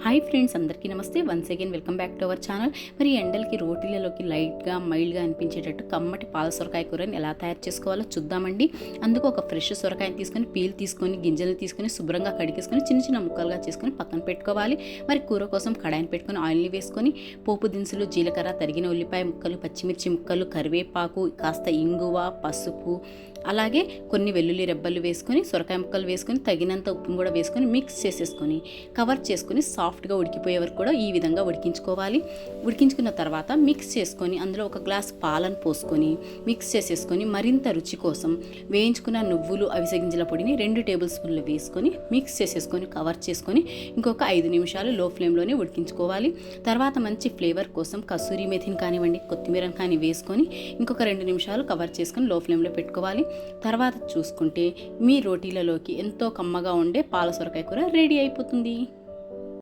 Hi friends, అందరికీ నమస్తే. Once again welcome back to our channel. మరి ఎండలకి రోటీలలోకి లైట్గా మైల్డ్గా అనిపించేటట్టు కమ్మటి పాల సొరకాయ కూరని ఎలా తయారు చేసుకోవాలో చూద్దామండి. అందుకు ఒక ఫ్రెష్ సొరకాయని తీసుకొని పీల్ తీసుకొని గింజలు తీసుకొని శుభ్రంగా కడిగేసుకొని చిన్న చిన్న ముక్కలుగా చేసుకొని పక్కన పెట్టుకోవాలి. మరి కూర కోసం కడాయిని పెట్టుకొని ఆయిల్ని వేసుకొని పోపు దినుసులు, జీలకర్ర, తరిగిన ఉల్లిపాయ ముక్కలు, పచ్చిమిర్చి ముక్కలు, కరివేపాకు, కాస్త ఇంగువ, పసుపు, అలాగే కొన్ని వెల్లుల్లి రెబ్బలు వేసుకొని సొరకాయ ముక్కలు వేసుకొని తగినంత ఉప్పును కూడా వేసుకొని మిక్స్ చేసేసుకొని కవర్ చేసుకొని సాఫ్ట్గా ఉడికిపోయే వరకు కూడా ఈ విధంగా ఉడికించుకోవాలి. ఉడికించుకున్న తర్వాత మిక్స్ చేసుకొని అందులో ఒక గ్లాస్ పాలను పోసుకొని మిక్స్ చేసేసుకొని మరింత రుచి కోసం వేయించుకున్న నువ్వులు, అవిసె గింజల పొడిని 2 టేబుల్ స్పూన్లు వేసుకొని మిక్స్ చేసేసుకొని కవర్ చేసుకొని ఇంకొక 5 నిమిషాలు లో ఫ్లేమ్లోనే ఉడికించుకోవాలి. తర్వాత మంచి ఫ్లేవర్ కోసం కసూరి మెథిని కానివ్వండి, కొత్తిమీరని కానీ వేసుకొని ఇంకొక 2 నిమిషాలు కవర్ చేసుకొని లో ఫ్లేమ్లో పెట్టుకోవాలి. తర్వాత చూసుకుంటే మీ రోటీలలోకి ఎంతో కమ్మగా ఉండే పాల సొరకాయ కూర రెడీ అయిపోతుంది.